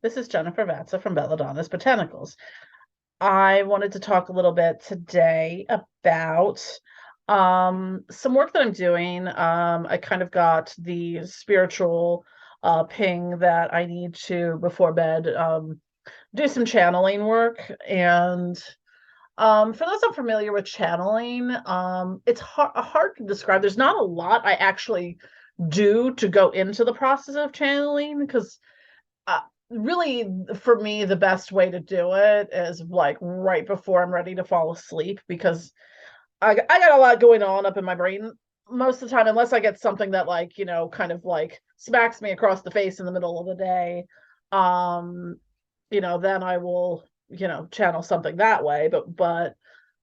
This is Jennifer Vatsa from Belladonna's Botanicals. I wanted to talk a little bit today about some work that I'm doing. I kind of got the spiritual ping that I need to, before bed, do some channeling work. And for those unfamiliar with channeling, it's hard to describe. There's not a lot I actually do to go into the process of channeling because uh, really, for me, the best way to do it is like right before I'm ready to fall asleep, because I got a lot going on up in my brain most of the time, unless I get something that, like, kind of like smacks me across the face in the middle of the day. um then I will, channel something that way. So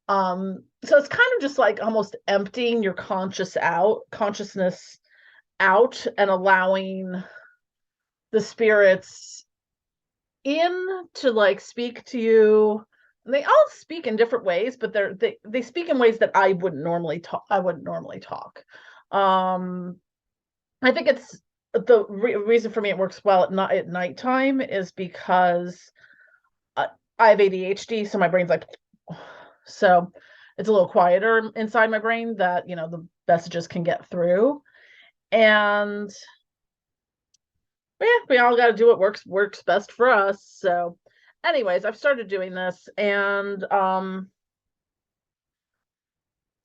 it's kind of just like almost emptying your consciousness out, and allowing the spirits in to like speak to you. And they all speak in different ways, but they speak in ways that I wouldn't normally talk. um I think it's the reason for me it works well at nighttime is because I, I have ADHD, so my brain's like, so it's a little quieter inside my brain, that the messages can get through. And yeah, we all got to do what works best for us. So, anyways, I've started doing this, and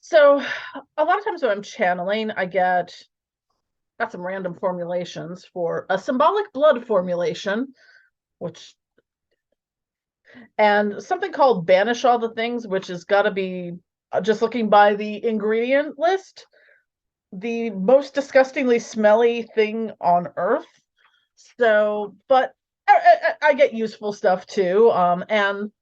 so a lot of times when I'm channeling, got some random formulations for a symbolic blood formulation, which and something called banish all the things, which has got to be, just looking by the ingredient list, the most disgustingly smelly thing on earth. So, but I get useful stuff too. And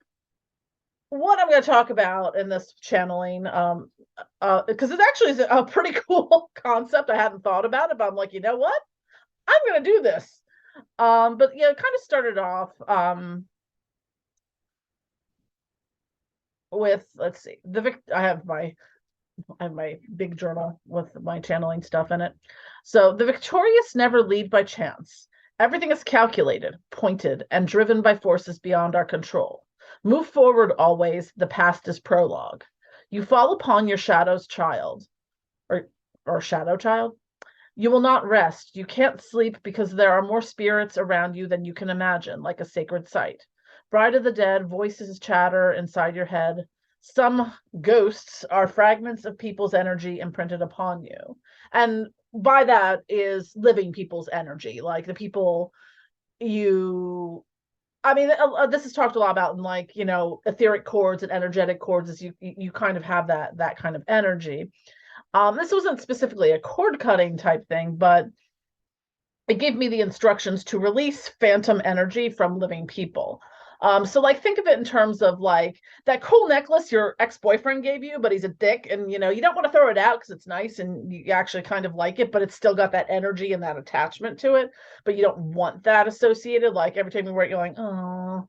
what I'm going to talk about in this channeling, because it's actually a pretty cool concept. I hadn't thought about it, but I'm like, you know what? I'm going to do this. But yeah, it kind of started off with, let's see, I have my big journal with my channeling stuff in it. So the victorious never lead by chance. Everything is calculated, pointed, and driven by forces beyond our control. Move forward always, the past is prologue. You fall upon your shadow's child, or shadow child. You will not rest. You can't sleep because there are more spirits around you than you can imagine, like a sacred site. Bride of the dead, voices chatter inside your head. Some ghosts are fragments of people's energy imprinted upon you. And by that is living people's energy, like the people you I mean, this is talked a lot about in, like, etheric cords and energetic cords, is you kind of have that kind of energy. This wasn't specifically a cord cutting type thing, but it gave me the instructions to release phantom energy from living people. So like, think of it in terms of like that cool necklace your ex-boyfriend gave you, but he's a dick, and you don't want to throw it out because it's nice and you actually kind of like it, but it's still got that energy and that attachment to it. But you don't want that associated. Like every time you wear it, you're like, oh,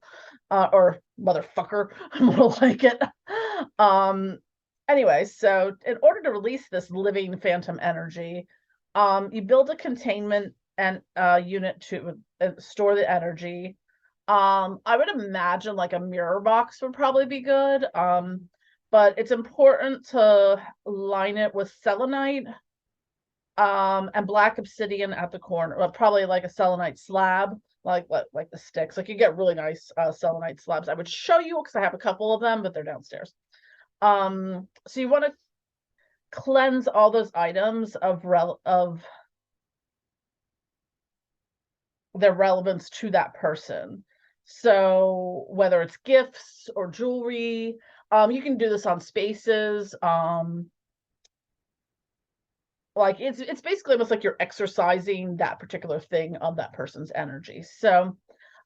or motherfucker, I'm gonna like it. Um, anyway, so in order to release this living phantom energy, you build a containment and unit to store the energy. I would imagine like a mirror box would probably be good. But it's important to line it with selenite, and black obsidian at the corner. Well, probably like a selenite slab, like the sticks. Like, you get really nice selenite slabs. I would show you because I have a couple of them, but they're downstairs. So you want to cleanse all those items of their relevance to that person. So whether it's gifts or jewelry, you can do this on spaces. Like, it's basically almost like you're exercising that particular thing of that person's energy. So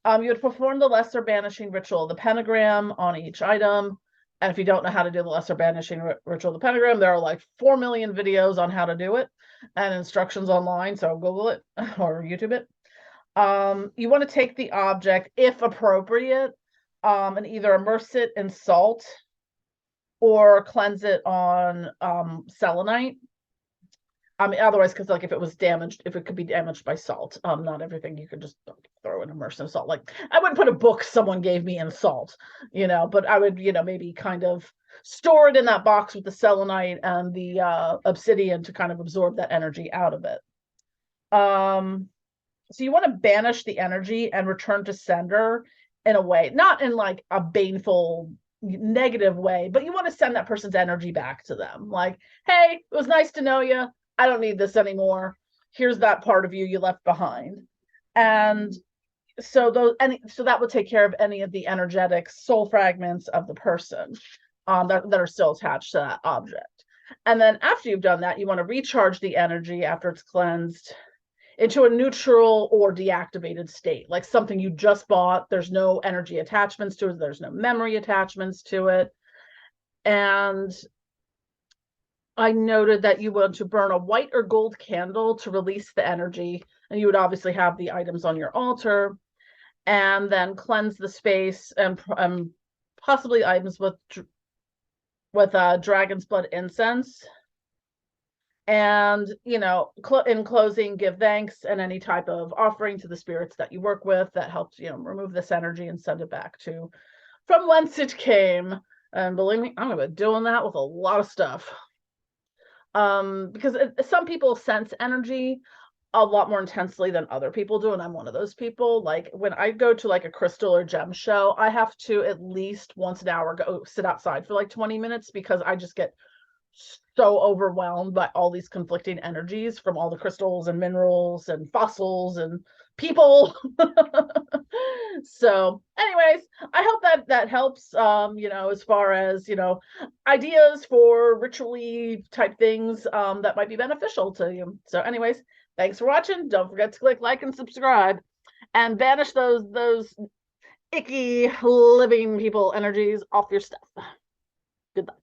you would perform the lesser banishing ritual, the pentagram on each item. And if you don't know how to do the lesser banishing ritual, the pentagram, there are like 4 million videos on how to do it and instructions online. So Google it or YouTube it. You want to take the object, if appropriate, and either immerse it in salt or cleanse it on selenite. I mean, otherwise, because like if it was damaged, if it could be damaged by salt, not everything you could just throw in immersive salt. Like I wouldn't put a book someone gave me in salt, but I would, maybe kind of store it in that box with the selenite and the obsidian to kind of absorb that energy out of it. So you want to banish the energy and return to sender in a way, not in like a baneful negative way, but you want to send that person's energy back to them. Like, hey, it was nice to know you. I don't need this anymore. Here's that part of you left behind. And so that would take care of any of the energetic soul fragments of the person that are still attached to that object. And then after you've done that, you want to recharge the energy after it's cleansed into a neutral or deactivated state, like something you just bought. There's no energy attachments to it. There's no memory attachments to it. And I noted that you want to burn a white or gold candle to release the energy. And you would obviously have the items on your altar, and then cleanse the space and possibly items with dragon's blood incense. And, in closing, give thanks and any type of offering to the spirits that you work with that helps, remove this energy and send it back to from whence it came. And believe me, I'm going to be doing that with a lot of stuff. Because some people sense energy a lot more intensely than other people do, and I'm one of those people. Like when I go to like a crystal or gem show, I have to at least once an hour go sit outside for like 20 minutes because I just get so overwhelmed by all these conflicting energies from all the crystals and minerals and fossils and people. So anyways, I hope that helps, as far as, ideas for ritually type things that might be beneficial to you. So anyways, thanks for watching. Don't forget to click like and subscribe and banish those icky living people energies off your stuff. Goodbye.